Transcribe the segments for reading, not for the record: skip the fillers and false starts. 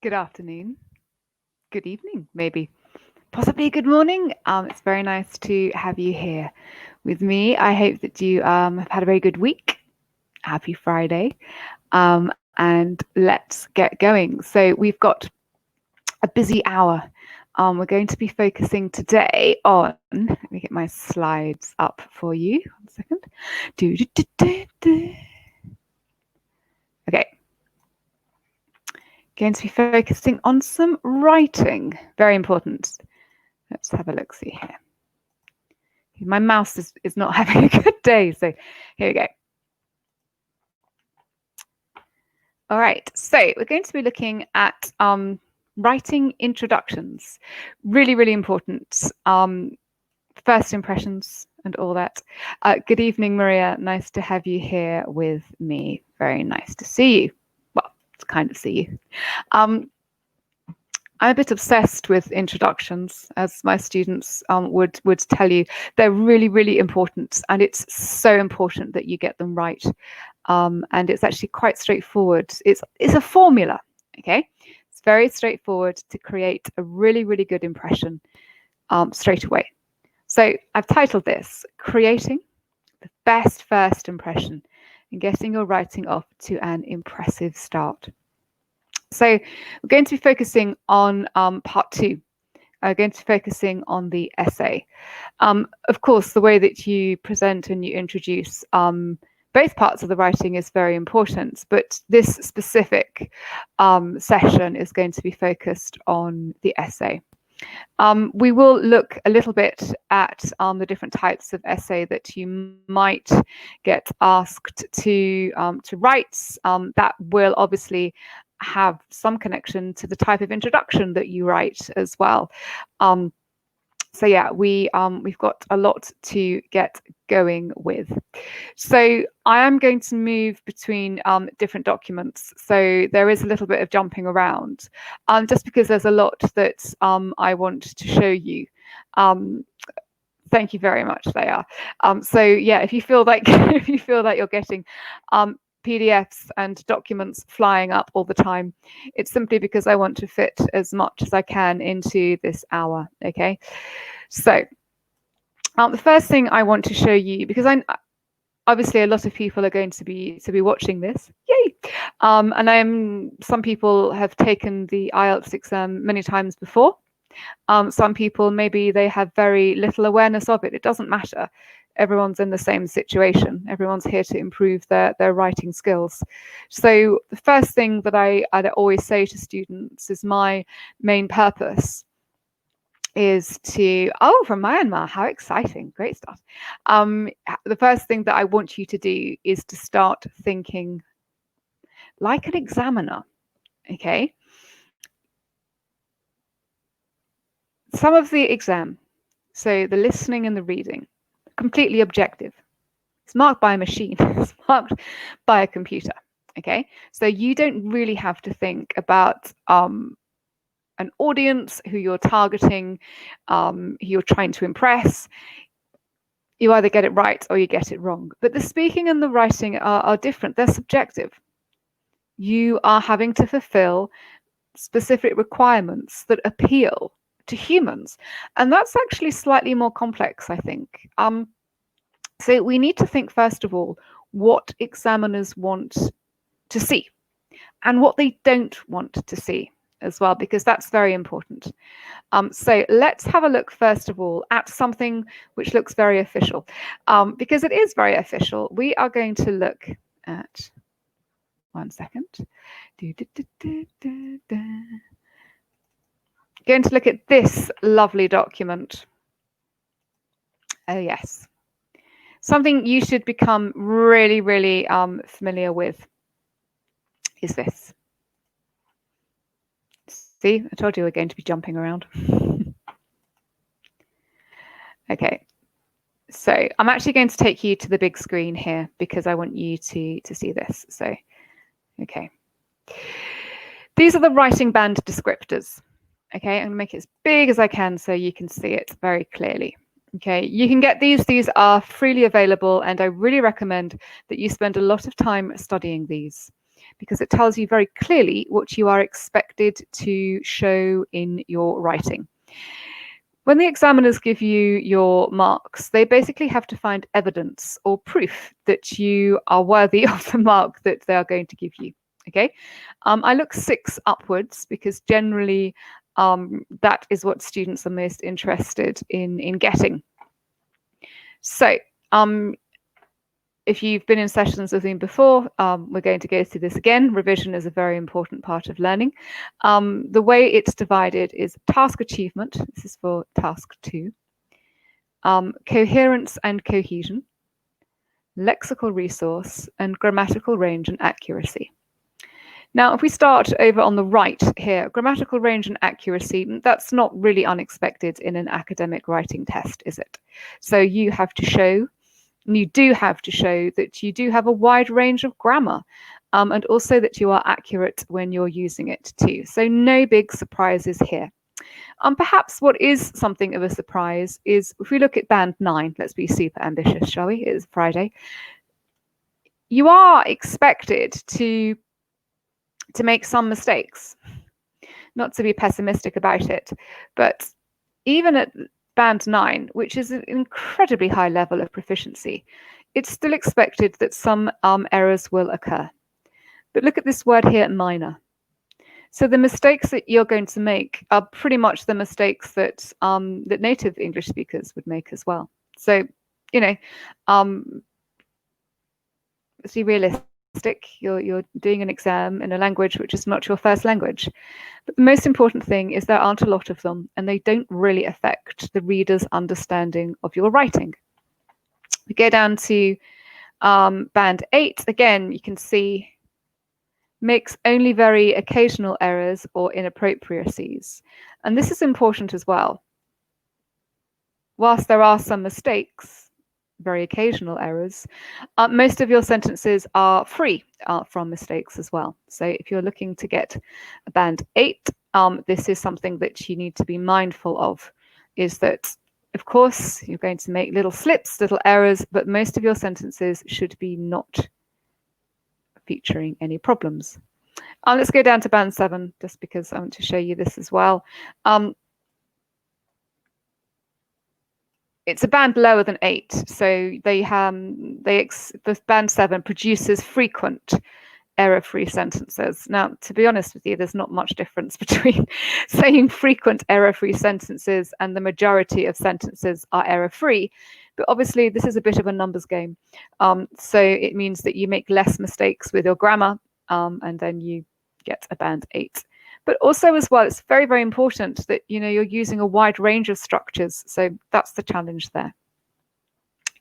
Good afternoon, good evening, maybe, possibly good morning. It's very nice to have you here with me. I hope that you have had a very good week. Happy Friday. And let's get going. So we've got a busy hour. We're going to be focusing today on, let me get my slides up for you. 1 second. Okay. Going to be focusing on some writing. Very important. Let's have a look, see here. My mouse is not having a good day, so here we go. All right, so we're going to be looking at writing introductions. Really, really important. First impressions and all that. Good evening, Maria. Nice to have you here with me. Very nice to see you. Well, it's kind of see you. I'm a bit obsessed with introductions, as my students would tell you. They're really, really important, and it's so important that you get them right. And it's actually quite straightforward. It's a formula, okay? It's very straightforward to create a really, really good impression straight away. So I've titled this, Creating the Best First Impression and Getting Your Writing Off to an Impressive Start. So we're going to be focusing on part 2. We're going to be focusing on the essay. Of course, the way that you present and you introduce both parts of the writing is very important, but this specific session is going to be focused on the essay. We will look a little bit at the different types of essay that you might get asked to write. That will obviously have some connection to the type of introduction that you write as well. So yeah, we've got a lot to get going with. So I am going to move between different documents. So there is a little bit of jumping around, just because there's a lot that I want to show you. Thank you very much, Leah. So yeah, if you feel like you're getting PDFs and documents flying up all the time, it's simply because I want to fit as much as I can into this hour. Okay, so the first thing I want to show you, because obviously a lot of people are going to be watching this, yay! And some people have taken the IELTS exam many times before. Some people, maybe they have very little awareness of it. It doesn't matter. Everyone's in the same situation. Everyone's here to improve their writing skills. So the first thing that I'd always say to students is my main purpose is to, from Myanmar, how exciting, great stuff. The first thing that I want you to do is to start thinking like an examiner, okay? Some of the exam, so the listening and the reading, completely objective. It's marked by a machine, it's marked by a computer, okay? So you don't really have to think about an audience, who you're targeting, who you're trying to impress. You either get it right or you get it wrong. But the speaking and the writing are different. They're subjective. You are having to fulfill specific requirements that appeal to humans. And that's actually slightly more complex, I think. So we need to think, first of all, what examiners want to see and what they don't want to see as well, because that's very important. So let's have a look, first of all, at something which looks very official, because it is very official. We are going to look at, 1 second. Going to look at this lovely document. Oh, yes. Something you should become really, really familiar with is this. See, I told you we're going to be jumping around. Okay, so I'm actually going to take you to the big screen here because I want you to see this. So, okay. These are the writing band descriptors. Okay, I'm going to make it as big as I can so you can see it very clearly. Okay, you can get these. These are freely available, and I really recommend that you spend a lot of time studying these. because it tells you very clearly what you are expected to show in your writing. When the examiners give you your marks, they basically have to find evidence or proof that you are worthy of the mark that they are going to give you. Okay, I look 6 upwards because generally that is what students are most interested in getting. So if you've been in sessions with me before, we're going to go through this again. Revision is a very important part of learning. The way it's divided is task achievement. This is for task 2. Coherence and cohesion, lexical resource, and grammatical range and accuracy. Now, if we start over on the right here, grammatical range and accuracy, that's not really unexpected in an academic writing test, is it? So you have to show, you do have to show that you do have a wide range of grammar, and also that you are accurate when you're using it too. So no big surprises here. Perhaps what is something of a surprise is if we look at band 9, let's be super ambitious, shall we? It is Friday. You are expected to make some mistakes. Not to be pessimistic about it, but even at band 9, which is an incredibly high level of proficiency, it's still expected that some errors will occur. But look at this word here, minor. So the mistakes that you're going to make are pretty much the mistakes that that native English speakers would make as well. So, you know, let's be realistic. You're doing an exam in a language which is not your first language. But the most important thing is there aren't a lot of them, and they don't really affect the reader's understanding of your writing. We go down to band 8. Again, you can see makes only very occasional errors or inappropriacies. And this is important as well. Whilst there are some mistakes, very occasional errors, most of your sentences are free from mistakes as well. So if you're looking to get a band 8, this is something that you need to be mindful of, is that, of course, you're going to make little slips, little errors, but most of your sentences should be not featuring any problems. Let's go down to band 7, just because I want to show you this as well. It's a band lower than 8, so the band 7 produces frequent error-free sentences. Now, to be honest with you, there's not much difference between saying frequent error-free sentences and the majority of sentences are error-free. But obviously, this is a bit of a numbers game. So it means that you make less mistakes with your grammar, and then you get a band 8. But also as well, it's very, very important that you're using a wide range of structures. So that's the challenge there,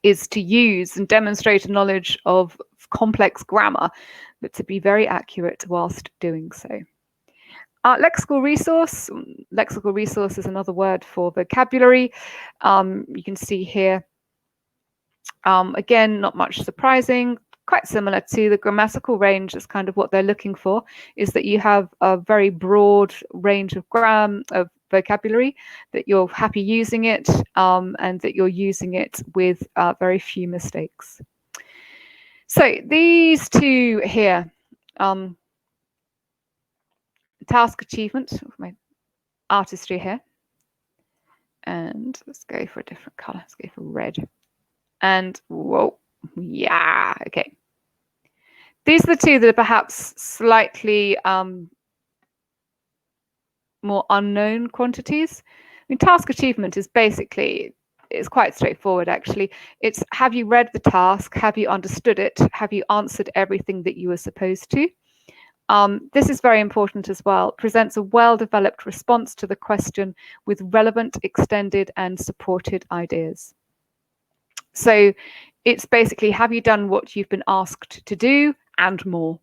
is to use and demonstrate a knowledge of complex grammar, but to be very accurate whilst doing so. Lexical resource. Lexical resource is another word for vocabulary. You can see here, again, not much surprising. Quite similar to the grammatical range, is kind of what they're looking for, is that you have a very broad range of vocabulary, that you're happy using it, and that you're using it with very few mistakes. So these 2 here, task achievement, my artistry here, and let's go for a different color. Let's go for red. And whoa, yeah, okay. These are the 2 that are perhaps slightly more unknown quantities. I mean, task achievement is basically, it's quite straightforward actually. It's, have you read the task? Have you understood it? Have you answered everything that you were supposed to? This is very important as well. Presents a well-developed response to the question with relevant, extended, and supported ideas. So it's basically, have you done what you've been asked to do and more?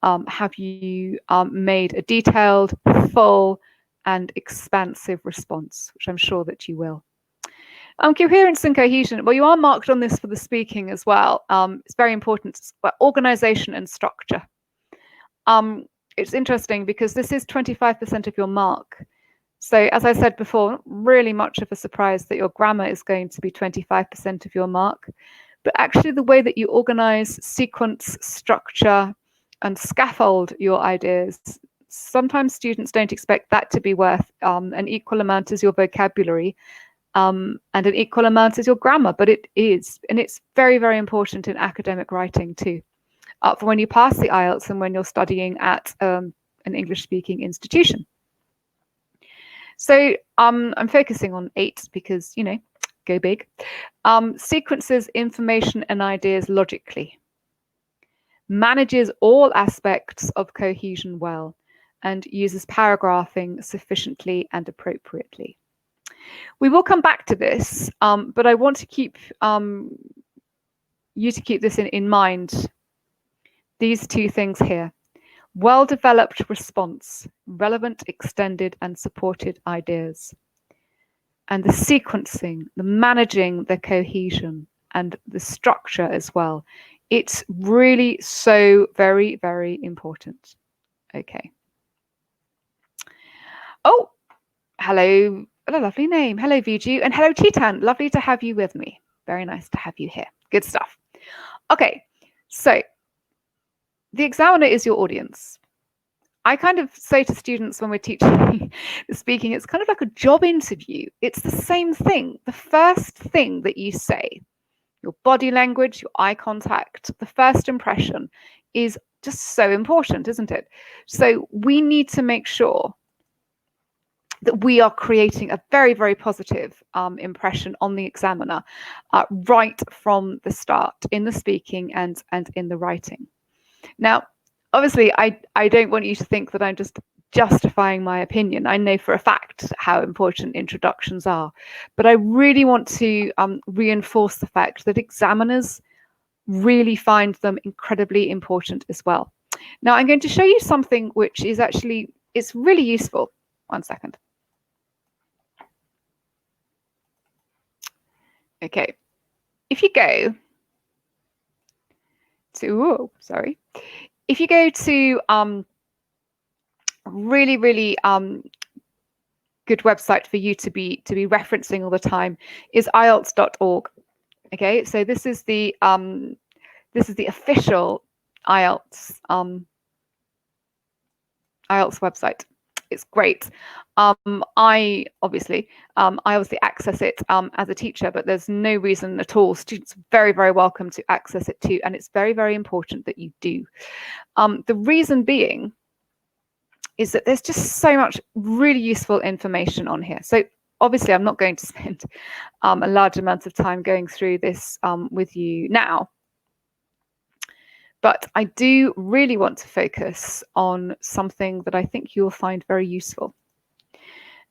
Have you made a detailed, full, and expansive response, which I'm sure that you will. Coherence and cohesion. Well, you are marked on this for the speaking as well. It's very important. Organization and structure. It's interesting because this is 25% of your mark. So as I said before, not really much of a surprise that your grammar is going to be 25% of your mark. But actually the way that you organize, sequence, structure, and scaffold your ideas. Sometimes students don't expect that to be worth an equal amount as your vocabulary and an equal amount as your grammar, but it is. And it's very, very important in academic writing too, for when you pass the IELTS and when you're studying at an English-speaking institution. So I'm focusing on 8 because, you know, go big. Sequences information and ideas logically. Manages all aspects of cohesion well, and uses paragraphing sufficiently and appropriately. We will come back to this, but I want to keep you to keep this in mind. These 2 things here. Well-developed response, relevant, extended, and supported ideas. And the sequencing, the managing the cohesion and the structure as well. It's really so very, very important. Okay. Oh, hello. What a lovely name. Hello, Viju. And hello, Chitan. Lovely to have you with me. Very nice to have you here. Good stuff. Okay, so the examiner is your audience. I kind of say to students when we're teaching the speaking, it's kind of like a job interview. It's the same thing. The first thing that you say, your body language, your eye contact, the first impression is just so important, isn't it? So we need to make sure that we are creating a very, very positive impression on the examiner right from the start in the speaking and in the writing. Now, obviously, I don't want you to think that I'm just justifying my opinion. I know for a fact how important introductions are, but I really want to reinforce the fact that examiners really find them incredibly important as well. Now, I'm going to show you something which is actually, it's really useful. One second. Okay, if you go to, if you go to really, really good website for you to be referencing all the time is IELTS.org. Okay, so this is the official IELTS IELTS website. It's great. I obviously access it as a teacher, but there's no reason at all. Students are very, very welcome to access it too, and it's very, very important that you do. The reason being is that there's just so much really useful information on here. So obviously, I'm not going to spend a large amount of time going through this with you now. But I do really want to focus on something that I think you'll find very useful.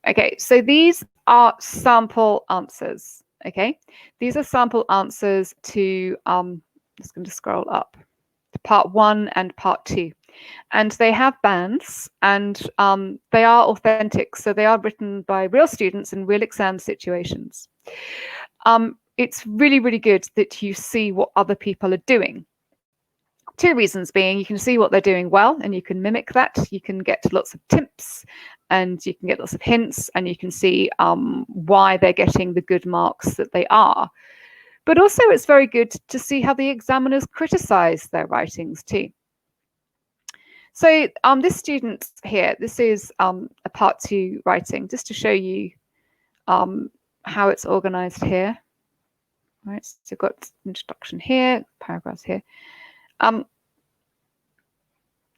Okay, so these are sample answers. Okay, these are sample answers to, I'm just going to scroll up, to part 1 and part 2. And they have bands, and they are authentic. So they are written by real students in real exam situations. It's really, really good that you see what other people are doing. 2 reasons being, you can see what they're doing well and you can mimic that. You can get lots of tips and you can get lots of hints, and you can see why they're getting the good marks that they are. But also it's very good to see how the examiners criticize their writings too. So this student here, this is a part 2 writing, just to show you how it's organized here. All right, so you've got introduction here, paragraphs here.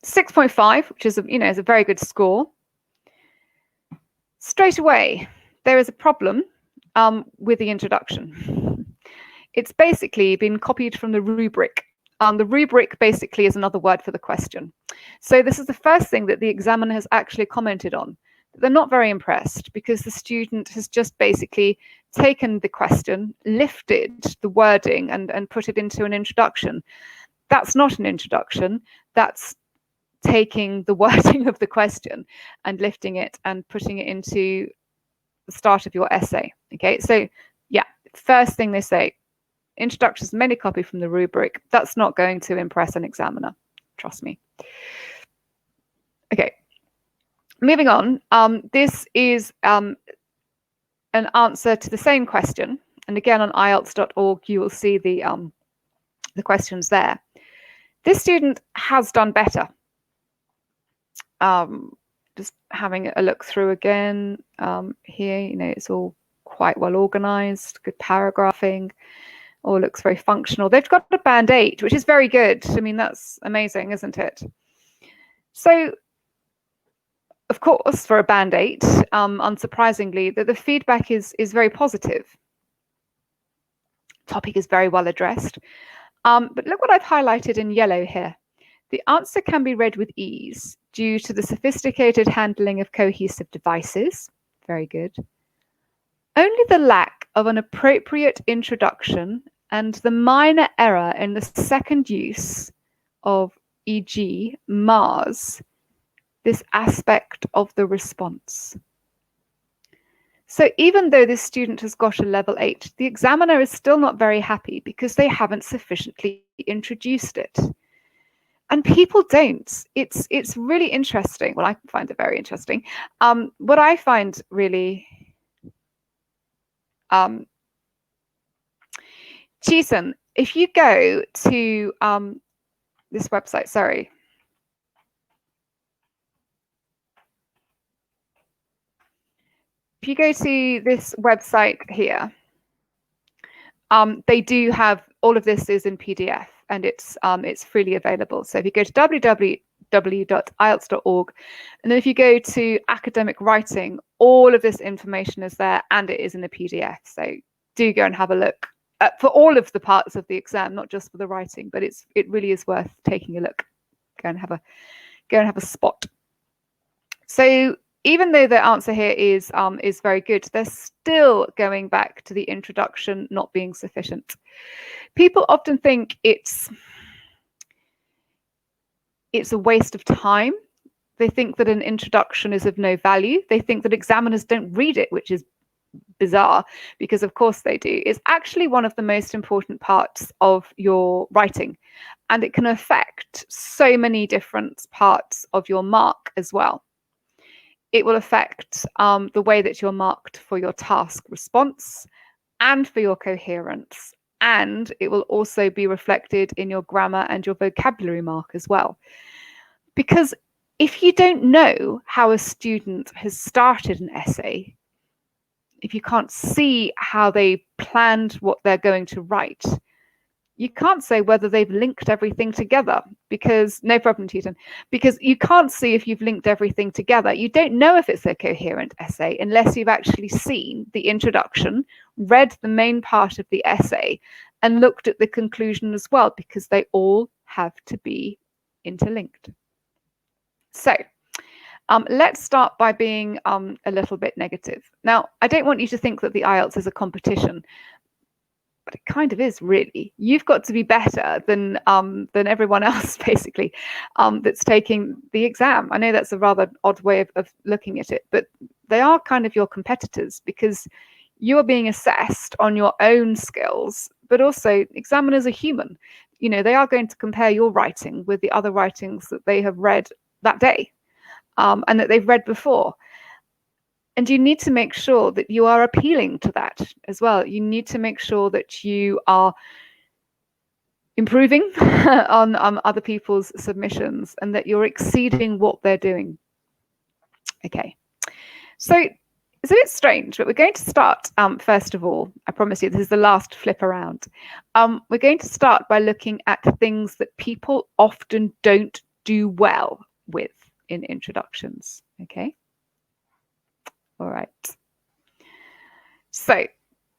6.5, which is is a very good score. Straight away, there is a problem with the introduction. It's basically been copied from the rubric. The rubric basically is another word for the question. So this is the first thing that the examiner has actually commented on. They're not very impressed because the student has just basically taken the question, lifted the wording and put it into an introduction. That's not an introduction. That's taking the wording of the question and lifting it and putting it into the start of your essay. Okay, so yeah, first thing they say, introductions mainly copy from the rubric. That's not going to impress an examiner, trust me. Okay, moving on. This is an answer to the same question, and again on IELTS.org you will see the questions there. This student has done better. Just having a look through again here, it's all quite well organized, good paragraphing, all looks very functional. They've got a band 8, which is very good. I mean, that's amazing, isn't it? So, of course, for a band 8, unsurprisingly, the feedback is very positive. Topic is very well addressed. But look what I've highlighted in yellow here. The answer can be read with ease due to the sophisticated handling of cohesive devices. Very good. Only the lack of an appropriate introduction and the minor error in the second use of e.g. mars this aspect of the response. So even though this student has got a level 8, the examiner is still not very happy because they haven't sufficiently introduced it. And people don't. It's really interesting. Well, I find it very interesting. What I find really Cheaton, if you go to this website, sorry. If you go to this website here, they do have all of this is in PDF and it's freely available. So if you go to www.ielts.org, and then if you go to academic writing, all of this information is there and it is in a PDF. So do go and have a look for all of the parts of the exam, not just for the writing, but it really is worth taking a look. Go and have a spot. So even though the answer here is very good, they're still going back to the introduction not being sufficient. People often think it's a waste of time. They think that an introduction is of no value. They think that examiners don't read it, which is bizarre because of course they do. It's actually one of the most important parts of your writing, and it can affect so many different parts of your mark as well. It will affect the way that you're marked for your task response and for your coherence, and it will also be reflected in your grammar and your vocabulary mark as well. Because if you don't know how a student has started an essay, if you can't see how they planned what they're going to write, you can't say whether they've linked everything together, because no problem, Cheaton, because you can't see if you've linked everything together. You don't know if it's a coherent essay unless you've actually seen the introduction, read the main part of the essay, and looked at the conclusion as well, because they all have to be interlinked. So let's start by being a little bit negative. Now, I don't want you to think that the IELTS is a competition, but it kind of is, really. You've got to be better than everyone else, basically, that's taking the exam. I know that's a rather odd way of looking at it, but they are kind of your competitors because you are being assessed on your own skills, but also examiners are human. They are going to compare your writing with the other writings that they have read that day and that they've read before. And you need to make sure that you are appealing to that as well. You need to make sure that you are improving on other people's submissions and that you're exceeding what they're doing. Okay, so it's a bit strange, but we're going to start, first of all, I promise you, this is the last flip around. We're going to start by looking at things that people often don't do well with in introductions, okay? All right. So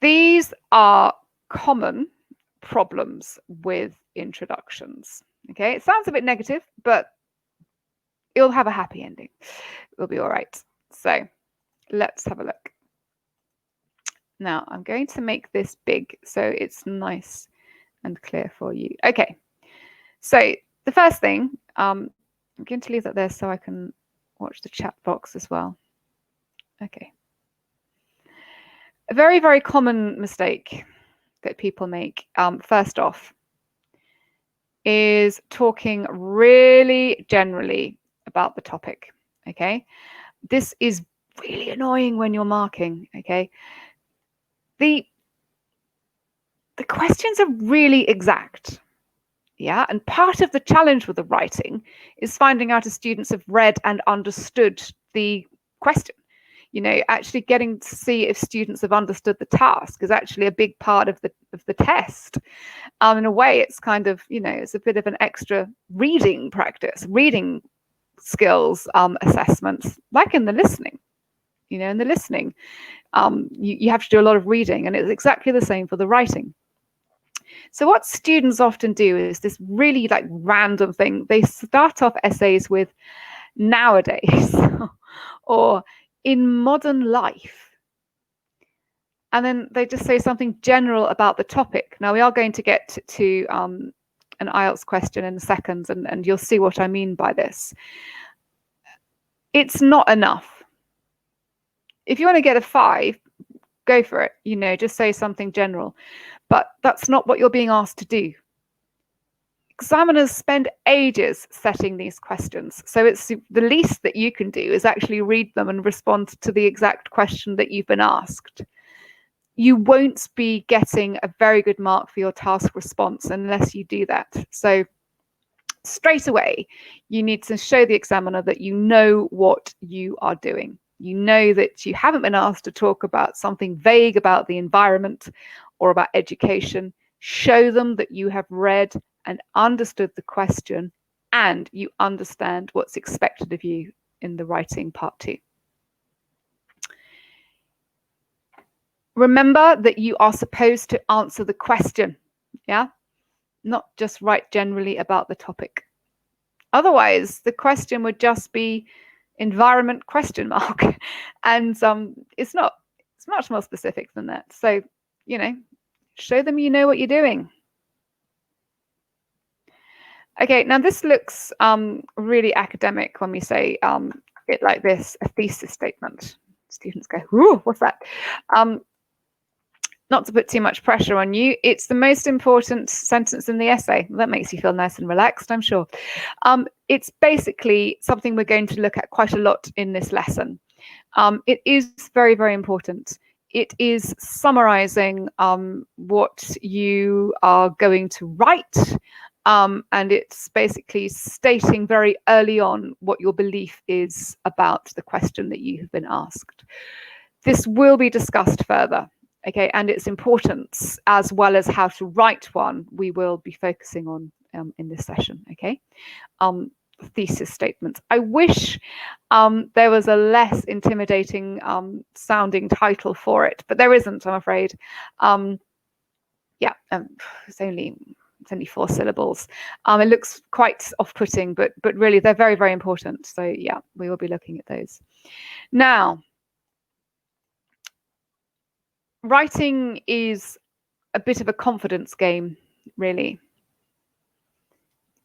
these are common problems with introductions. Okay, it sounds a bit negative, but it'll have a happy ending. It'll be all right. So let's have a look. Now I'm going to make this big so it's nice and clear for you. Okay, so the first thing, I'm going to leave that there so I can watch the chat box as well. Okay. A very, very common mistake that people make, first off, is talking really generally about the topic, okay? This is really annoying when you're marking, okay? The questions are really exact, Yeah, and part of the challenge with the writing is finding out if students have read and understood the question. You know, actually getting to see if students have understood the task is actually a big part of the test. In a way, it's kind of, you know, it's a bit of an extra reading practice, reading skills assessments, like in the listening. You know, in the listening, you have to do a lot of reading, and it's exactly the same for the writing. So what students often do is this really like random thing. They start off essays with nowadays or in modern life. And then they just say something general about the topic. Now, we are going to get to an IELTS question in seconds, and you'll see what I mean by this. It's not enough. If you want to get a 5, go for it. You know, just say something general. But that's not what you're being asked to do. Examiners spend ages setting these questions. So it's the least that you can do is actually read them and respond to the exact question that you've been asked. You won't be getting a very good mark for your task response unless you do that. So straight away, you need to show the examiner that you know what you are doing. You know that you haven't been asked to talk about something vague about the environment or about education. Show them that you have read and understood the question, and you understand what's expected of you in the writing part 2. Remember that you are supposed to answer the question, yeah? Not just write generally about the topic. Otherwise, the question would just be environment question mark. And it's not, it's much more specific than that. So, you know, show them you know what you're doing. Okay, now this looks really academic when we say it like this, a thesis statement. Students go, "Ooh, what's that?" Not to put too much pressure on you, it's the most important sentence in the essay. That makes you feel nice and relaxed, I'm sure. It's basically something we're going to look at quite a lot in this lesson. It is very, very important. It is summarizing what you are going to write, and it's basically stating very early on what your belief is about the question that you have been asked. This will be discussed further. Okay, and its importance as well as how to write one, we will be focusing on in this session. Okay, thesis statements. I wish there was a less intimidating sounding title for it, but there isn't, I'm afraid. Yeah, it's only 4 syllables. It looks quite off-putting, but really they're very, very important. So yeah, we will be looking at those. Now, writing is a bit of a confidence game, really.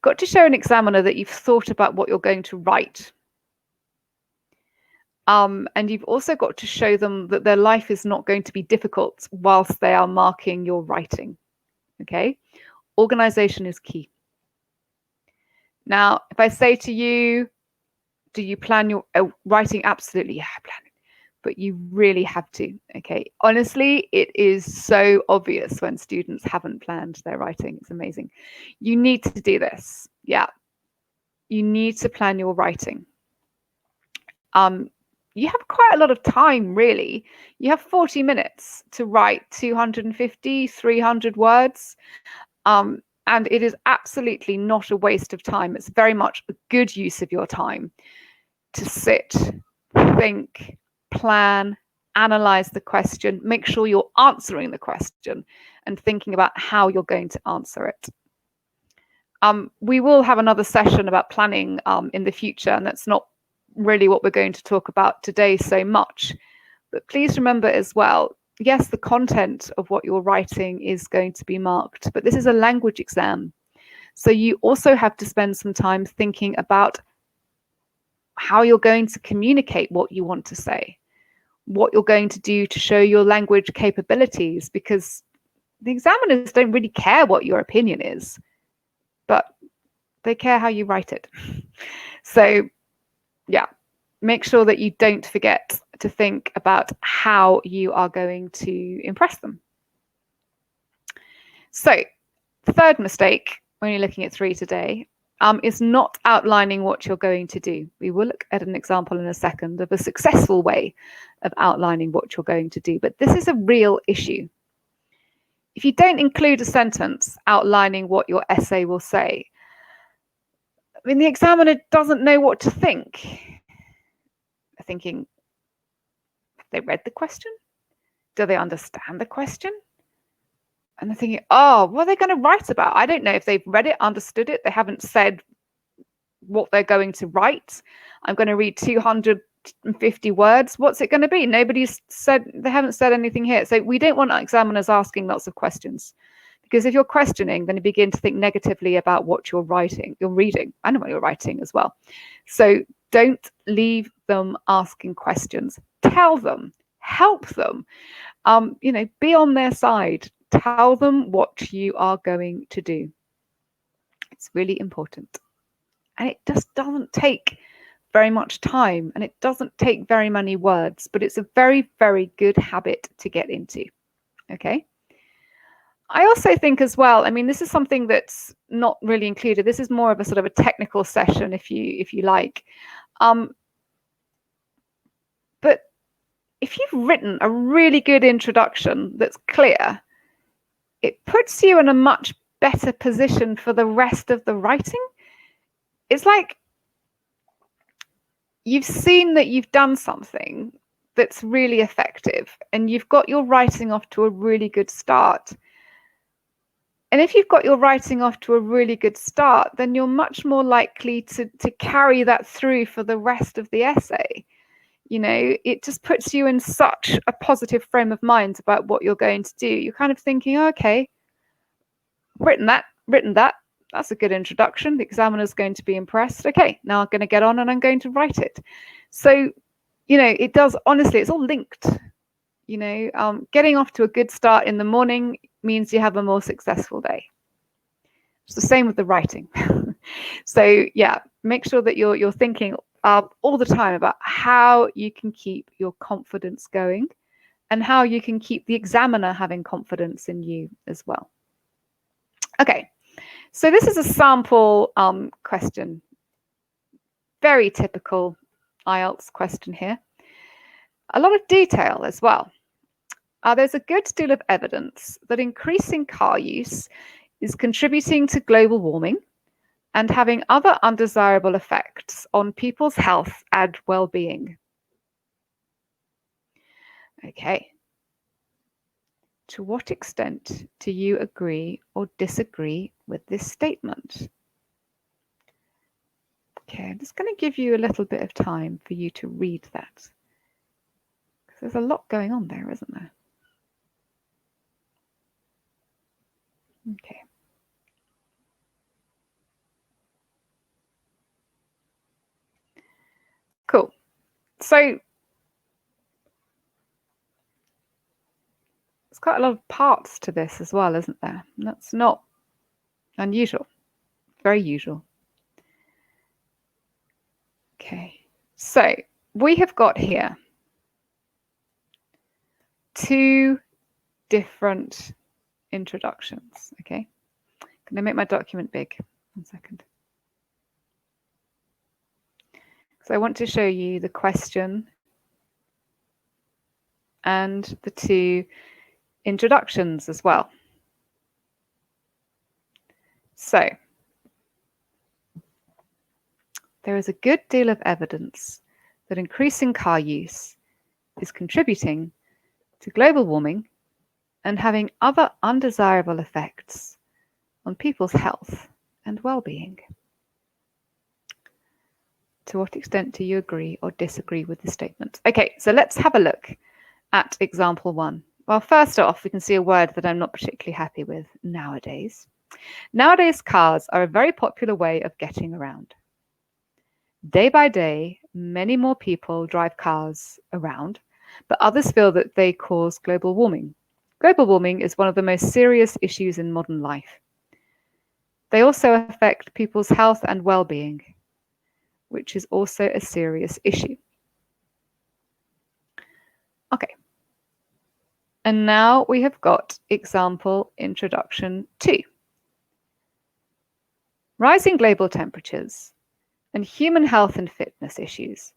Got to show an examiner that you've thought about what you're going to write. And you've also got to show them that their life is not going to be difficult whilst they are marking your writing. Okay? Organization is key. Now, if I say to you, do you plan your writing? Absolutely, yeah, I plan it. But you really have to, okay? Honestly, it is so obvious when students haven't planned their writing. It's amazing. You need to do this, yeah. You need to plan your writing. You have quite a lot of time, really. You have 40 minutes to write 250, 300 words. And it is absolutely not a waste of time. It's very much a good use of your time to sit, think, plan, analyze the question, make sure you're answering the question and thinking about how you're going to answer it. We will have another session about planning in the future, and that's not really what we're going to talk about today so much. But please remember as well, yes, the content of what you're writing is going to be marked, but this is a language exam. So you also have to spend some time thinking about how you're going to communicate what you want to say, what you're going to do to show your language capabilities, because the examiners don't really care what your opinion is, but they care how you write it. So yeah, make sure that you don't forget to think about how you are going to impress them. So, third mistake we're only looking at 3 today, is not outlining what you're going to do. We will look at an example in a second of a successful way of outlining what you're going to do, but this is a real issue. If you don't include a sentence outlining what your essay will say, I mean, the examiner doesn't know what to think. They're thinking, have they read the question? Do they understand the question? And they're thinking, oh, what are they going to write about? I don't know if they've read it, understood it. They haven't said what they're going to write. I'm going to read 250 words. What's it going to be? Nobody's said, they haven't said anything here. So we don't want examiners asking lots of questions, because if you're questioning, then you begin to think negatively about what you're writing, you're reading, and what you're writing as well. So don't leave them asking questions. Tell them, help them, be on their side. Tell them what you are going to do. It's really important. And it just doesn't take very much time, and it doesn't take very many words, but it's a very, very good habit to get into. Okay. I also think as well, I mean, this is something that's not really included. This is more of a sort of a technical session, if you like. But if you've written a really good introduction that's clear, it puts you in a much better position for the rest of the writing. It's like you've seen that you've done something that's really effective, and you've got your writing off to a really good start. And if you've got your writing off to a really good start, then you're much more likely to carry that through for the rest of the essay. It just puts you in such a positive frame of mind about what you're going to do. You're kind of thinking, oh, okay, written that. That's a good introduction. The examiner's going to be impressed. Okay, now I'm going to get on and I'm going to write it. So, it does, honestly, it's all linked. Getting off to a good start in the morning means you have a more successful day. It's the same with the writing. So yeah, make sure that you're thinking all the time about how you can keep your confidence going, and how you can keep the examiner having confidence in you as well. Okay, so this is a sample question. Very typical IELTS question here. A lot of detail as well. There's a good deal of evidence that increasing car use is contributing to global warming and having other undesirable effects on people's health and well-being. Okay. To what extent do you agree or disagree with this statement? Okay, I'm just going to give you a little bit of time for you to read that. There's a lot going on there, isn't there? Okay. Cool. So there's quite a lot of parts to this as well, isn't there? And that's not unusual. Very usual. Okay. So we have got here 2 different introductions. Okay. Can I make my document big? 1 second. So I want to show you the question and the 2 introductions as well. So there is a good deal of evidence that increasing car use is contributing to global warming and having other undesirable effects on people's health and well-being. To what extent do you agree or disagree with the statement? Okay, so let's have a look at example 1. Well, first off, we can see a word that I'm not particularly happy with: nowadays. Nowadays, cars are a very popular way of getting around. Day by day, many more people drive cars around, but others feel that they cause global warming. Global warming is one of the most serious issues in modern life. They also affect people's health and well-being, which is also a serious issue. Okay. And now we have got example introduction 2. Rising global temperatures and human health and fitness issues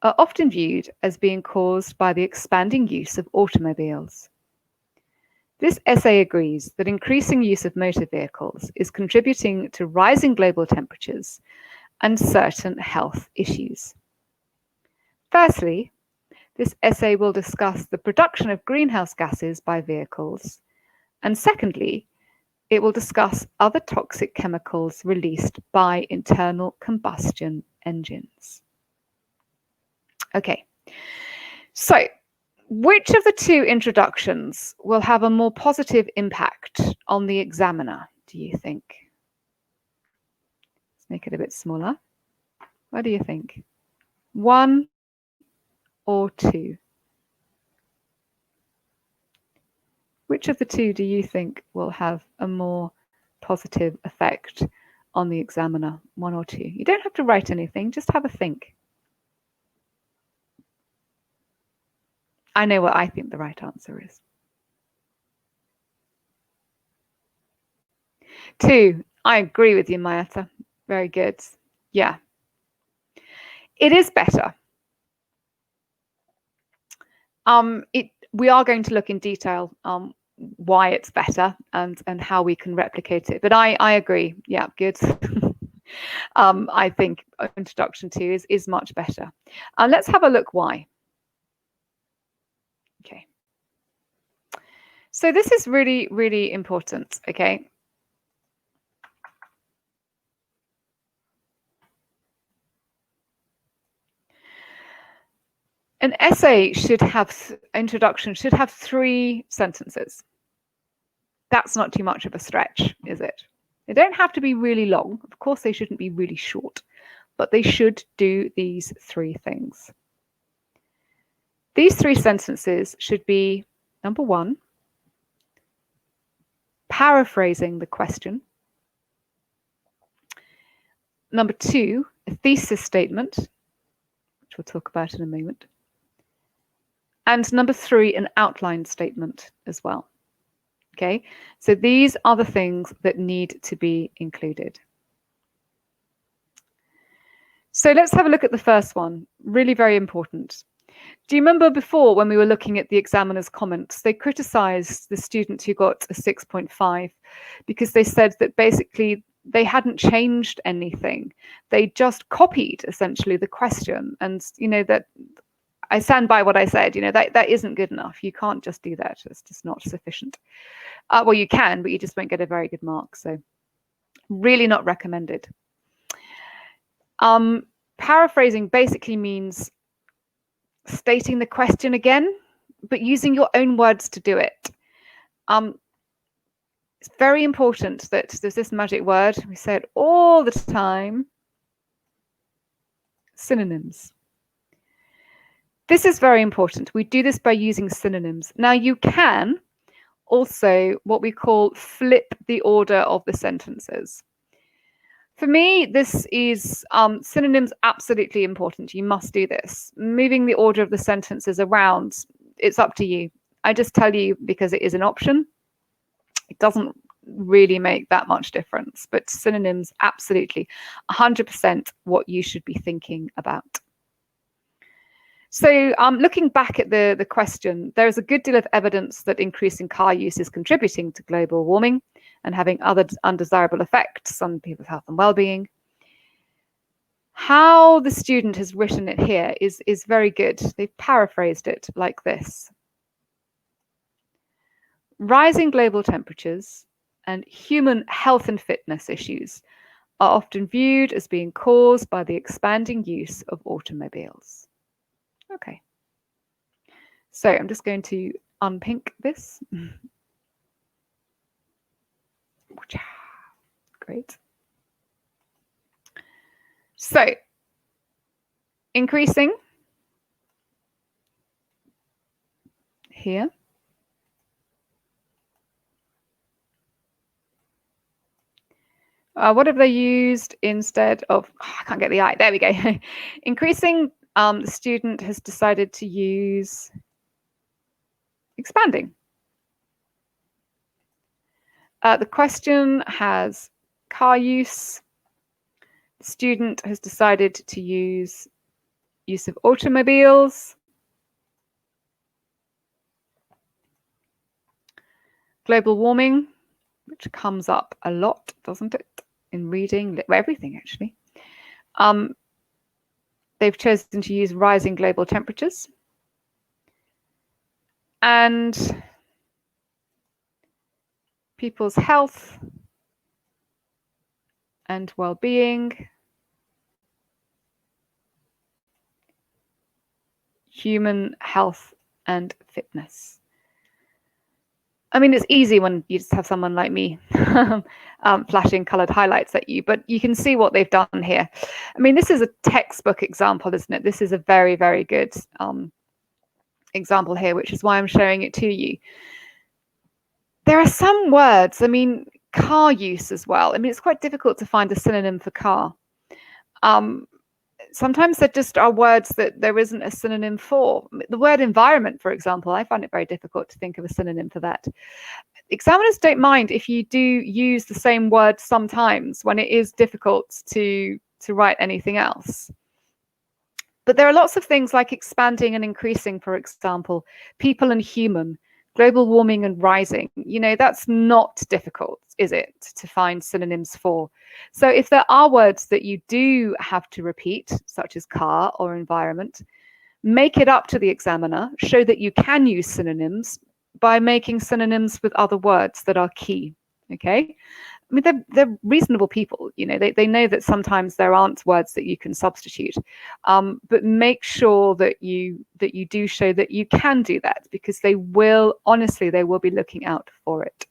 are often viewed as being caused by the expanding use of automobiles. This essay agrees that increasing use of motor vehicles is contributing to rising global temperatures and certain health issues. Firstly, this essay will discuss the production of greenhouse gases by vehicles, and secondly, it will discuss other toxic chemicals released by internal combustion engines. Okay, so which of the two introductions will have a more positive impact on the examiner, do you think? Let's make it a bit smaller. What do you think? 1 or 2? Which of the two do you think will have a more positive effect on the examiner, 1 or 2? You don't have to write anything, just have a think. I know what I think the right answer is. 2. I agree with you, Mayata. Very good. Yeah. It is better. We are going to look in detail why it's better and how we can replicate it. But I agree. Yeah, good. I think introduction 2 is much better. Let's have a look why. Okay. So this is really, really important, okay? An essay should have, introduction should have 3 sentences. That's not too much of a stretch, is it? They don't have to be really long. Of course, they shouldn't be really short, but they should do these 3 things. These 3 sentences should be, number 1, paraphrasing the question. Number 2, a thesis statement, which we'll talk about in a moment. And number 3, an outline statement as well. Okay, so these are the things that need to be included. So let's have a look at the first one, really very important. Do you remember before when we were looking at the examiner's comments, they criticized the student who got a 6.5 because they said that basically they hadn't changed anything. They just copied essentially the question. And, you know, that I stand by what I said, you know, that isn't good enough. You can't just do that. It's just not sufficient. Well, you can, but you just won't get a very good mark. So really not recommended. Paraphrasing basically means stating the question again, but using your own words to do it. It's very important that there's this magic word. We say it all the time. Synonyms. This is very important. We do this by using synonyms. Now you can also what we call flip the order of the sentences. For me, this is synonyms absolutely important. You must do this. Moving the order of the sentences around, it's up to you. I just tell you because it is an option. It doesn't really make that much difference, but synonyms, absolutely 100% what you should be thinking about. So looking back at the question, there is a good deal of evidence that increasing car use is contributing to global warming and having other undesirable effects on people's health and well-being. How the student has written it here is very good. They've paraphrased it like this. Rising global temperatures and human health and fitness issues are often viewed as being caused by the expanding use of automobiles. Okay, so I'm just going to unpink this. Great. So, increasing here. What have they used instead of, I can't get the I, there we go. Increasing, the student has decided to use expanding. The question has car use The student has decided to use of automobiles, global warming, which comes up a lot, doesn't it, in reading, everything actually. They've chosen to use rising global temperatures. And people's health and well-being, human health and fitness. I mean, it's easy when you just have someone like me flashing colored highlights at you, but you can see what they've done here. I mean, this is a textbook example, isn't it? This is a very, very good example here, which is why I'm showing it to you. There are some words, I mean, car use as well. I mean, it's quite difficult to find a synonym for car. Sometimes there just are words that there isn't a synonym for. The word environment, for example, I find it very difficult to think of a synonym for that. Examiners don't mind if you do use the same word sometimes when it is difficult to write anything else. But there are lots of things like expanding and increasing, for example, people and human, global warming and rising. You know, that's not difficult, is it, to find synonyms for? So if there are words that you do have to repeat, such as car or environment, make it up to the examiner, show that you can use synonyms by making synonyms with other words that are key, okay? I mean, they're reasonable people, you know, they know that sometimes there aren't words that you can substitute, but make sure that you do show that you can do that, because they will, honestly, they will be looking out for it.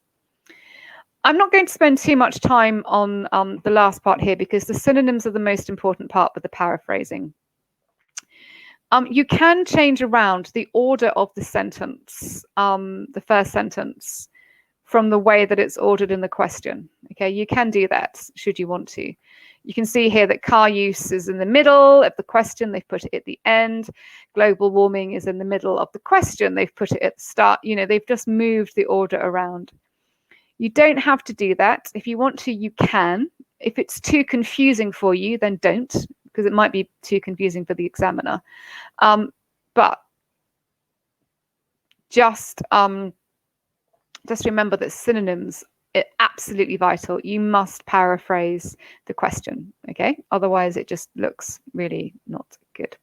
I'm not going to spend too much time on the last part here, because the synonyms are the most important part with the paraphrasing. You can change around the order of the sentence, the first sentence, from the way that it's ordered in the question. Okay, you can do that should you want to. You can see here that car use is in the middle of the question, they've put it at the end. Global warming is in the middle of the question, they've put it at the start. You know, they've just moved the order around. You don't have to do that. If you want to, you can. If it's too confusing for you, then don't, because it might be too confusing for the examiner. But just remember that synonyms are absolutely vital. You must paraphrase the question, okay? Otherwise, it just looks really not good.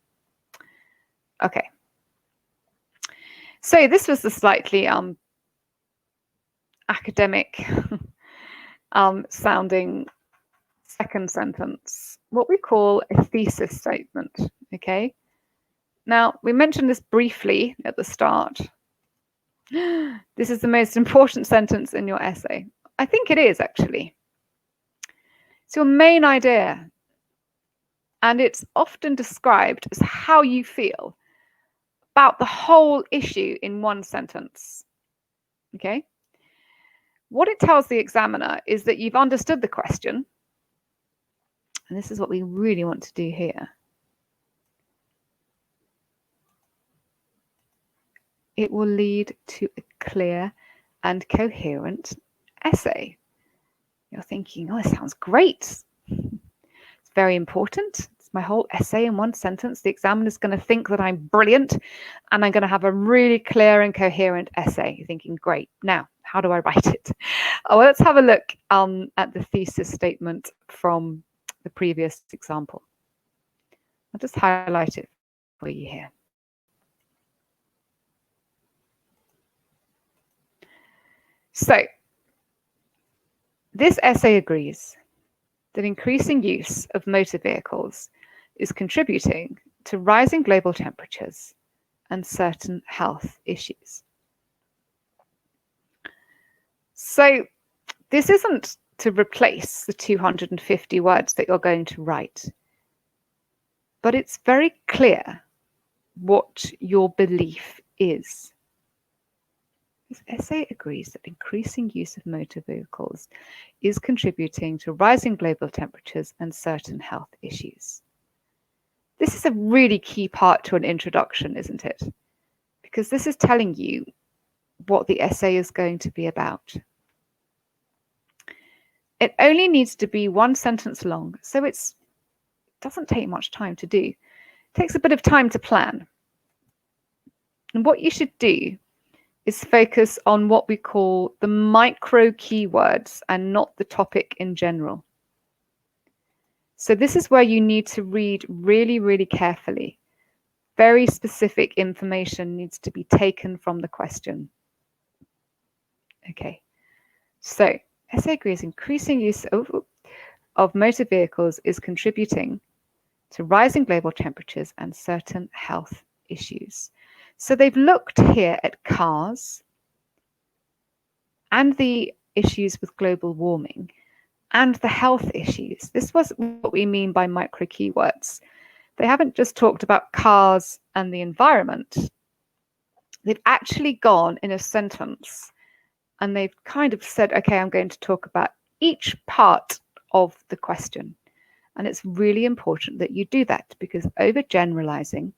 Okay. So this was the slightly academic sounding second sentence, what we call a thesis statement, okay? Now, we mentioned this briefly at the start. This is the most important sentence in your essay. I think it is, actually. It's your main idea, and it's often described as how you feel about the whole issue in one sentence, okay? What it tells the examiner is that you've understood the question, and this is what we really want to do here. It will lead to a clear and coherent essay. You're thinking, oh, it sounds great. It's very important. It's my whole essay in one sentence. The examiner's going to think that I'm brilliant, and I'm going to have a really clear and coherent essay. You're thinking, great. Now, how do I write it? Oh, well, let's have a look at the thesis statement from the previous example. I'll just highlight it for you here. So, this essay agrees that increasing use of motor vehicles is contributing to rising global temperatures and certain health issues. So, this isn't to replace the 250 words that you're going to write, but it's very clear what your belief is. This essay agrees that increasing use of motor vehicles is contributing to rising global temperatures and certain health issues. This is a really key part to an introduction, isn't it? Because this is telling you what the essay is going to be about. It only needs to be one sentence long, so it's doesn't take much time to do. It takes a bit of time to plan. And what you should do is focus on what we call the micro keywords and not the topic in general. So this is where you need to read really, really carefully. Very specific information needs to be taken from the question. Okay, so SA agrees increasing use of motor vehicles is contributing to rising global temperatures and certain health issues. So they've looked here at cars and the issues with global warming and the health issues. This was what we mean by micro keywords. They haven't just talked about cars and the environment. They've actually gone in a sentence and they've kind of said, okay, I'm going to talk about each part of the question. And it's really important that you do that because overgeneralizing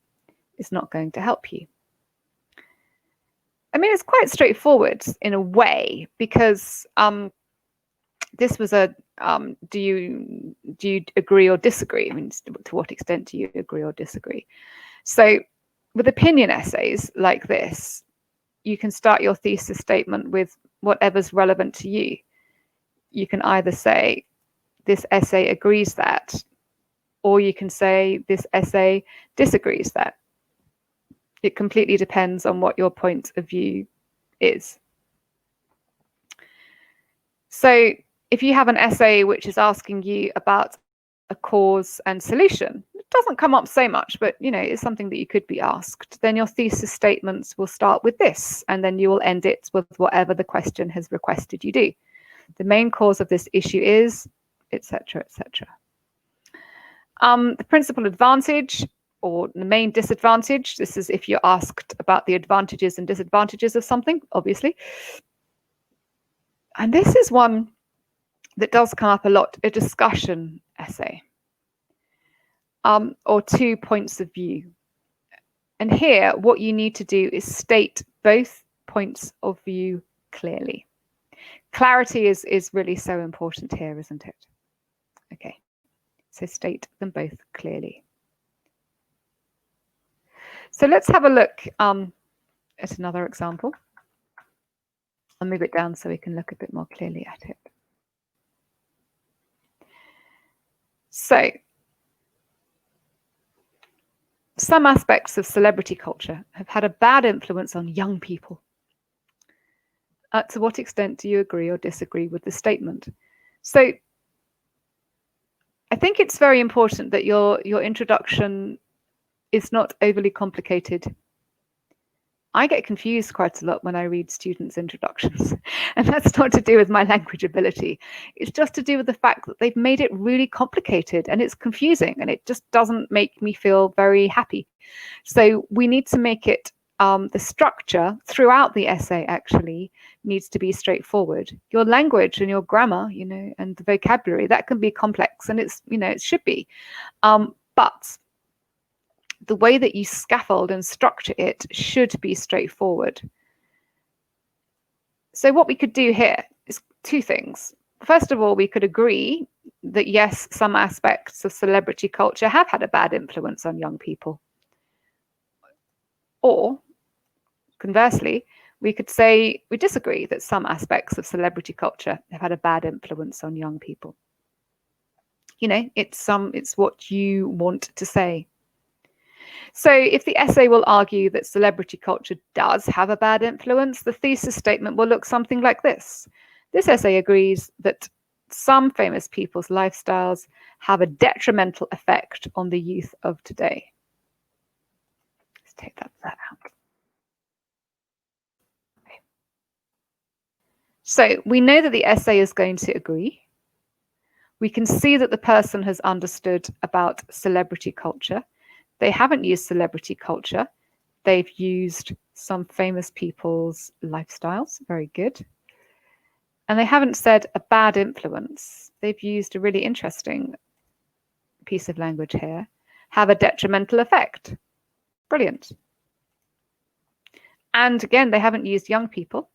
is not going to help you. I mean, it's quite straightforward in a way because this was a do you agree or disagree? I mean, to what extent do you agree or disagree? So with opinion essays like this, you can start your thesis statement with whatever's relevant to you. You can either say, this essay agrees that, or you can say, this essay disagrees that. It completely depends on what your point of view is. So if you have an essay which is asking you about a cause and solution, it doesn't come up so much, but it's something that you could be asked. Then your thesis statements will start with this, and then you will end it with whatever the question has requested you do. The main cause of this issue is, etc., etc. The principal advantage or the main disadvantage, this is if you're asked about the advantages and disadvantages of something, obviously. And this is one that does come up a lot, a discussion essay, or 2 points of view. And here, what you need to do is state both points of view clearly. Clarity is really so important here, isn't it? Okay, so state them both clearly. So let's have a look at another example. I'll move it down so we can look a bit more clearly at it. So, some aspects of celebrity culture have had a bad influence on young people. To what extent do you agree or disagree with the statement? So, I think it's very important that your introduction is not overly complicated. I get confused quite a lot when I read students' introductions, and that's not to do with my language ability. It's just to do with the fact that they've made it really complicated and it's confusing, and it just doesn't make me feel very happy. So we need to make it, the structure throughout the essay actually needs to be straightforward. Your language and your grammar, and the vocabulary, that can be complex, and it's, it should be. But the way that you scaffold and structure it should be straightforward. So what we could do here is 2 things. First of all, we could agree that yes, some aspects of celebrity culture have had a bad influence on young people. Or conversely, we could say we disagree that some aspects of celebrity culture have had a bad influence on young people. It's what you want to say. So if the essay will argue that celebrity culture does have a bad influence, the thesis statement will look something like this. This essay agrees that some famous people's lifestyles have a detrimental effect on the youth of today. Let's take that out. Okay. So we know that the essay is going to agree. We can see that the person has understood about celebrity culture. They haven't used celebrity culture. They've used some famous people's lifestyles. Very good. And they haven't said a bad influence. They've used a really interesting piece of language here. Have a detrimental effect. Brilliant. And again, they haven't used young people.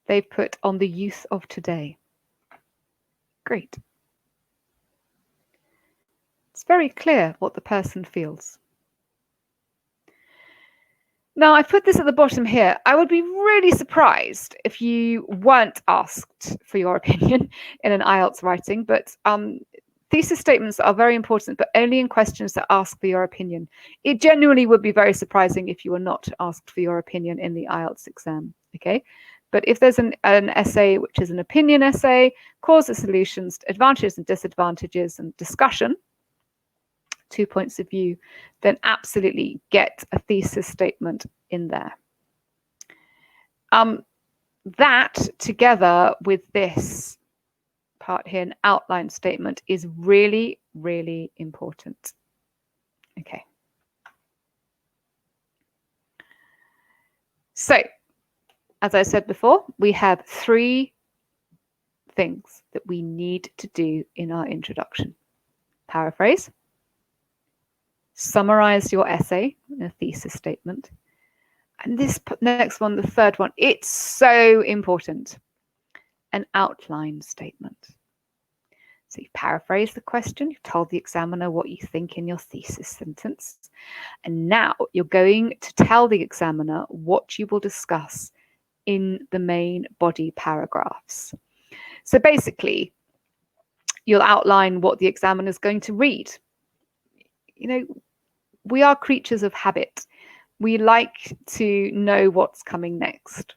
They've put on the youth of today. Great. It's very clear what the person feels. Now, I've put this at the bottom here. I would be really surprised if you weren't asked for your opinion in an IELTS writing, but thesis statements are very important, but only in questions that ask for your opinion. It genuinely would be very surprising if you were not asked for your opinion in the IELTS exam, okay? But if there's an essay which is an opinion essay, causes, solutions, advantages and disadvantages, and discussion, 2 points of view, then absolutely get a thesis statement in there. That together with this part here, an outline statement, is really, really important. Okay. So, as I said before, we have 3 things that we need to do in our introduction. Paraphrase, summarize your essay in a thesis statement, and this next one, the third one, it's so important, an outline statement. So you've paraphrased the question, you've told the examiner what you think in your thesis sentence, and now you're going to tell the examiner what you will discuss in the main body paragraphs. So basically, you'll outline what the examiner is going to read. You know, we are creatures of habit. We like to know what's coming next.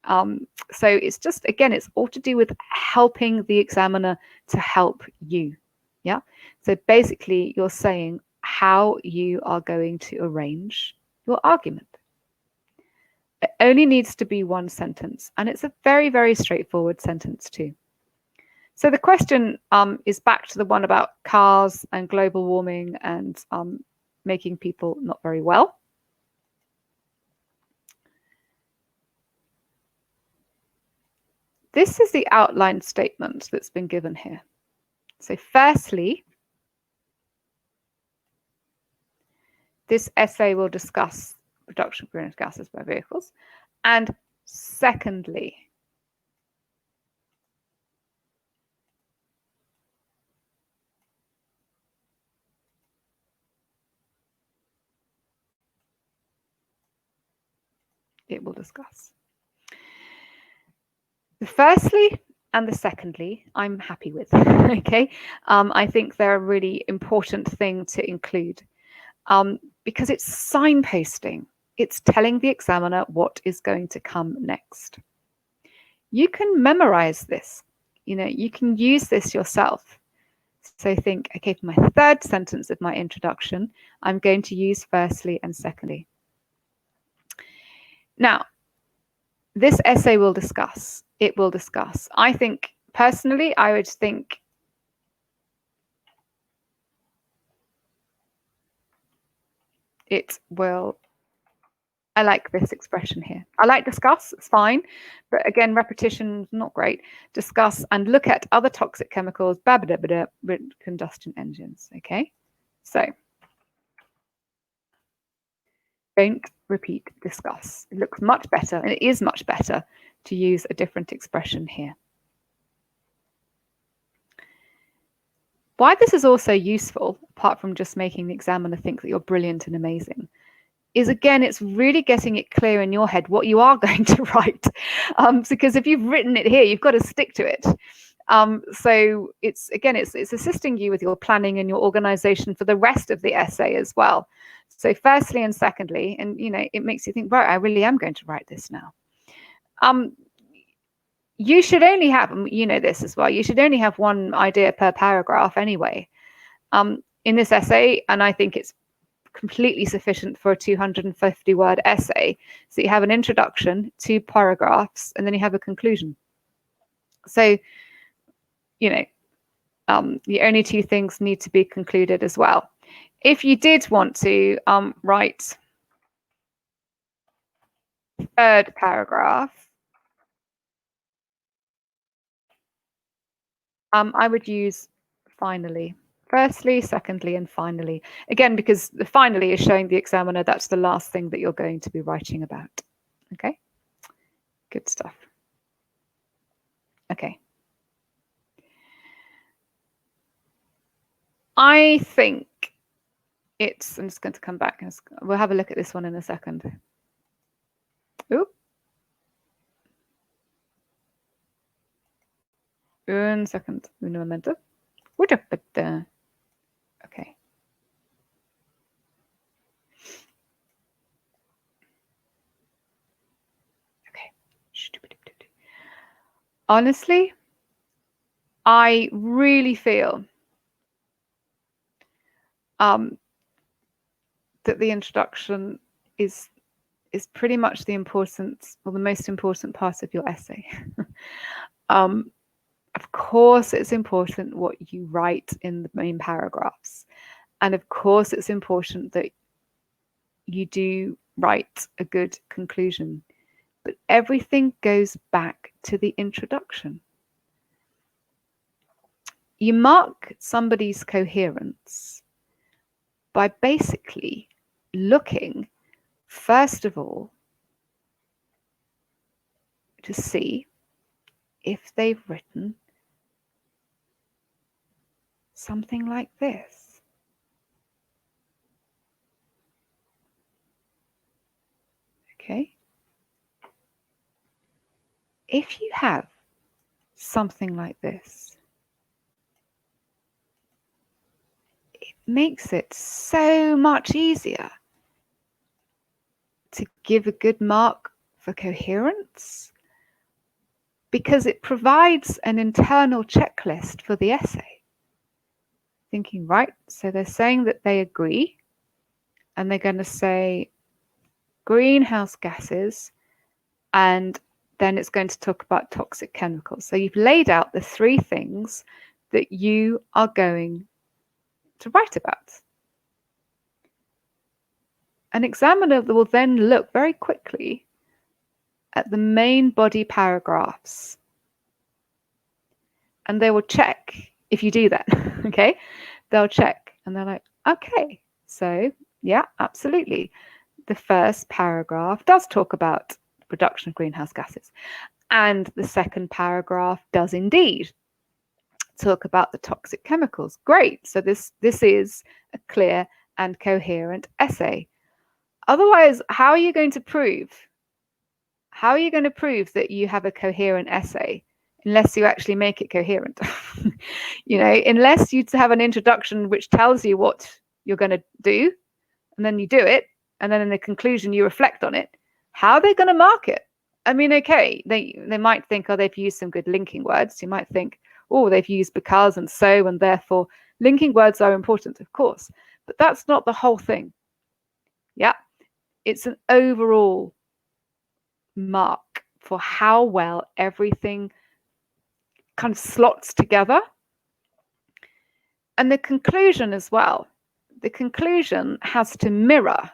So it's just, again, it's all to do with helping the examiner to help you. Yeah. So basically, you're saying how you are going to arrange your argument. It only needs to be one sentence, and it's a very, very straightforward sentence too. So the question is back to the one about cars and global warming and making people not very well. This is the outline statement that's been given here. So firstly, this essay will discuss reduction of greenhouse gases by vehicles. And secondly, it will discuss. The firstly and the secondly, I'm happy with. Okay, I think they're a really important thing to include because it's signposting. It's telling the examiner what is going to come next. You can memorize this. You know, you can use this yourself. So think, okay, for my third sentence of my introduction, I'm going to use firstly and secondly. Now, this essay will discuss. It will discuss. I think, personally, I would think it will. I like this expression here. I like discuss, it's fine. But again, repetition, not great. Discuss and look at other toxic chemicals, combustion engines, okay? So, don't repeat discuss. It looks much better, and it is much better to use a different expression here. Why this is also useful, apart from just making the examiner think that you're brilliant and amazing, is again, it's really getting it clear in your head what you are going to write. Because if you've written it here, you've got to stick to it. So it's assisting you with your planning and your organization for the rest of the essay as well. So firstly and secondly, and you know, it makes you think, right, I really am going to write this now. You should only have, you know this as well, you should only have one idea per paragraph anyway in this essay, and I think it's completely sufficient for a 250-word essay. So you have an introduction, 2 paragraphs, and then you have a conclusion. So, you know, the only 2 things need to be concluded as well. If you did want to write third paragraph, I would use finally. Firstly, secondly, and finally. Again, because the finally is showing the examiner that's the last thing that you're going to be writing about. Okay? Good stuff. Okay. I think it's, I'm just going to come back and we'll have a look at this one in a second. Oop. Un second, un momento. Okay. Okay. Honestly, I really feel that the introduction is pretty much the important, or the most important part of your essay. Of course, it's important what you write in the main paragraphs. And of course, it's important that you do write a good conclusion. But everything goes back to the introduction. You mark somebody's coherence by basically looking, first of all, to see if they've written something like this. Okay? If you have something like this, it makes it so much easier to give a good mark for coherence, because it provides an internal checklist for the essay. Thinking, right, so they're saying that they agree, and they're going to say greenhouse gases, and then it's going to talk about toxic chemicals. So you've laid out the three things that you are going to write about. An examiner will then look very quickly at the main body paragraphs, and they will check if you do that. Okay, they'll check and they're like, okay, so yeah, absolutely, the first paragraph does talk about production of greenhouse gases, and the second paragraph does indeed talk about the toxic chemicals. Great, so this is a clear and coherent essay. Otherwise, how are you going to prove that you have a coherent essay unless you actually make it coherent? Unless you have an introduction which tells you what you're going to do, and then you do it, and then in the conclusion you reflect on it. How are they going to mark it? I mean, okay, they might think, oh, they've used some good linking words. You might think, oh, they've used because and so and therefore. Linking words are important, of course, but that's not the whole thing. Yeah, it's an overall mark for how well everything kind of slots together. And the conclusion as well. The conclusion has to mirror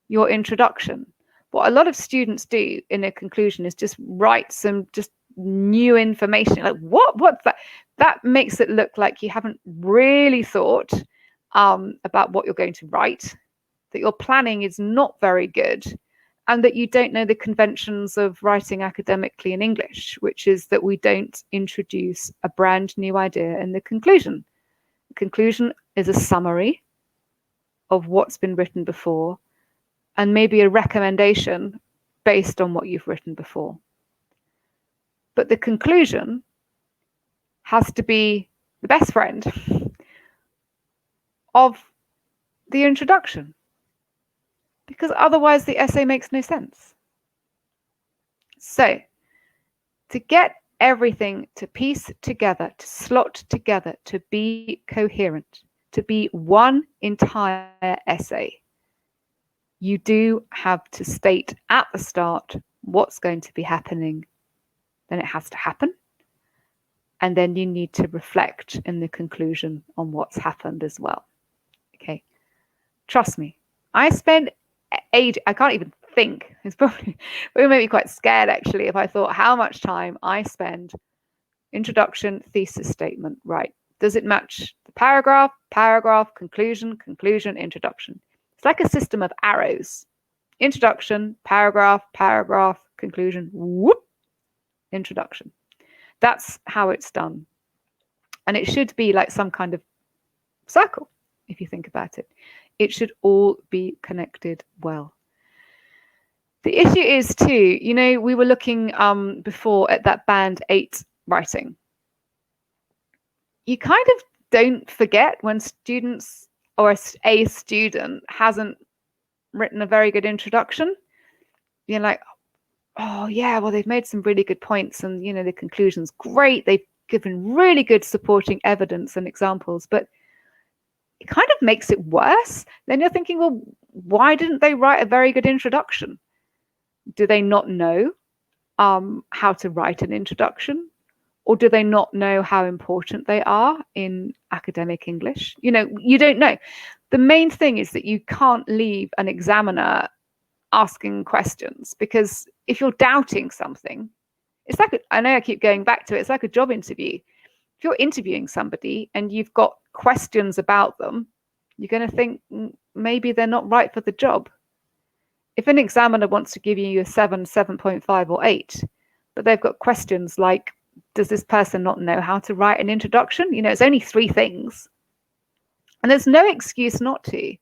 your introduction. What a lot of students do in a conclusion is just write some just new information. Like, what's that? That makes it look like you haven't really thought about what you're going to write, that your planning is not very good, and that you don't know the conventions of writing academically in English, which is that we don't introduce a brand new idea in the conclusion. The conclusion is a summary of what's been written before, and maybe a recommendation based on what you've written before. But the conclusion has to be the best friend of the introduction, because otherwise the essay makes no sense. So, to get everything to piece together, to slot together, to be coherent, to be one entire essay, you do have to state at the start what's going to be happening. Then it has to happen. And then you need to reflect in the conclusion on what's happened as well. Okay. Trust me, I spend age. I can't even think. It would make me quite scared, actually, if I thought how much time I spend. Introduction, thesis statement, right? Does it match the paragraph, conclusion, introduction? It's like a system of arrows. Introduction, paragraph, conclusion, whoop, introduction. That's how it's done. And it should be like some kind of circle, if you think about it. It should all be connected well. The issue is too, we were looking before at that band 8 writing. You kind of don't forget when students or a student hasn't written a very good introduction. You're like, oh yeah, well, they've made some really good points and the conclusion's great. They've given really good supporting evidence and examples, but it kind of makes it worse. Then you're thinking, well, why didn't they write a very good introduction? Do they not know how to write an introduction? Or do they not know how important they are in academic English? You don't know. The main thing is that you can't leave an examiner asking questions, because if you're doubting something, it's like, I know I keep going back to it, it's like a job interview. If you're interviewing somebody and you've got questions about them, you're going to think maybe they're not right for the job. If an examiner wants to give you a 7, 7.5 or 8, but they've got questions like, does this person not know how to write an introduction? It's only 3 things. And there's no excuse not to.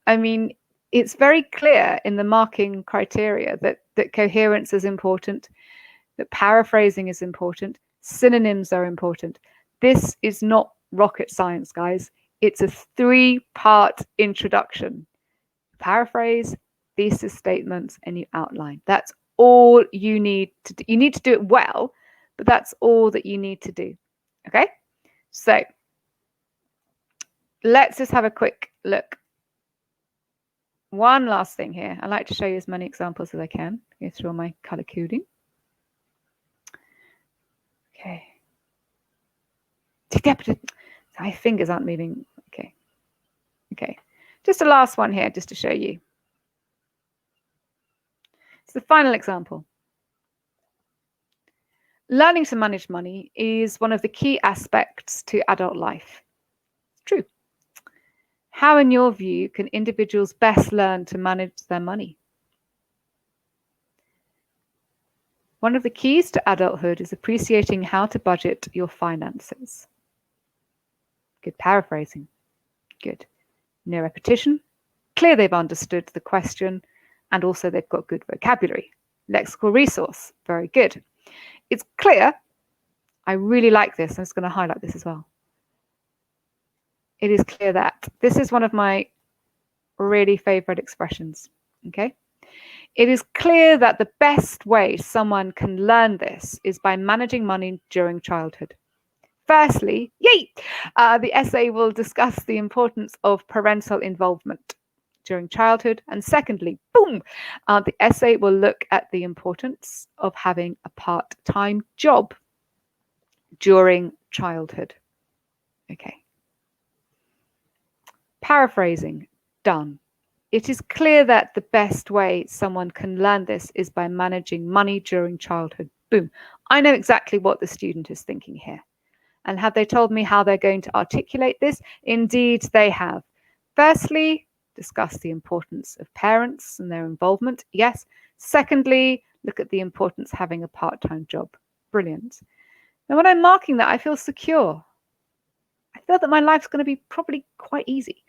I mean, it's very clear in the marking criteria that coherence is important, that paraphrasing is important, synonyms are important. This is not rocket science, guys. It's a 3-part introduction. Paraphrase, thesis statements, and you outline. That's all you need to do. You need to do it well, but that's all that you need to do. Okay? So let's just have a quick look. One last thing here. I like to show you as many examples as I can. Go through all my color coding. Okay. My fingers aren't moving. Okay. Okay. Just a last one here, just to show you. It's the final example. Learning to manage money is one of the key aspects to adult life. It's true. How, in your view, can individuals best learn to manage their money? One of the keys to adulthood is appreciating how to budget your finances. Good paraphrasing. Good. No repetition. Clear they've understood the question, and also they've got good vocabulary. Lexical resource. Very good. It's clear. I really like this. I'm just going to highlight this as well. It is clear that this is one of my really favorite expressions. Okay. It is clear that the best way someone can learn this is by managing money during childhood. Firstly, the essay will discuss the importance of parental involvement during childhood. And secondly, the essay will look at the importance of having a part-time job during childhood. Okay. Paraphrasing, done. It is clear that the best way someone can learn this is by managing money during childhood. Boom. I know exactly what the student is thinking here. And have they told me how they're going to articulate this? Indeed, they have. Firstly, discuss the importance of parents and their involvement. Yes. Secondly, look at the importance of having a part-time job. Brilliant. Now, when I'm marking that, I feel secure. I feel that my life's going to be probably quite easy,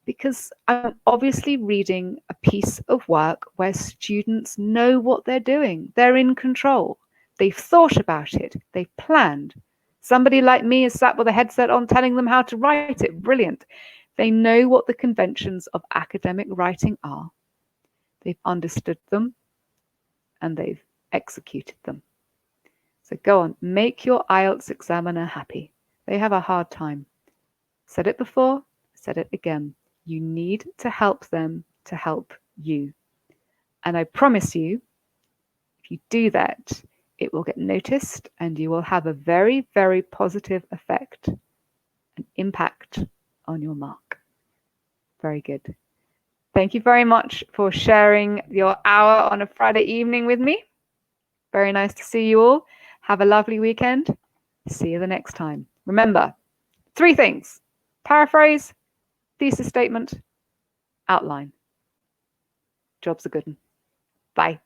because I'm obviously reading a piece of work where students know what they're doing. They're in control. They've thought about it. They've planned. Somebody like me is sat with a headset on telling them how to write it. Brilliant. They know what the conventions of academic writing are. They've understood them and they've executed them. So go on, make your IELTS examiner happy. They have a hard time. Said it before, said it again. You need to help them to help you. And I promise you, if you do that, it will get noticed and you will have a very, very positive effect and impact on your mark. Very good. Thank you very much for sharing your hour on a Friday evening with me. Very nice to see you all. Have a lovely weekend. See you the next time. Remember, 3 things: paraphrase, thesis statement, outline. Job's a good one. Bye.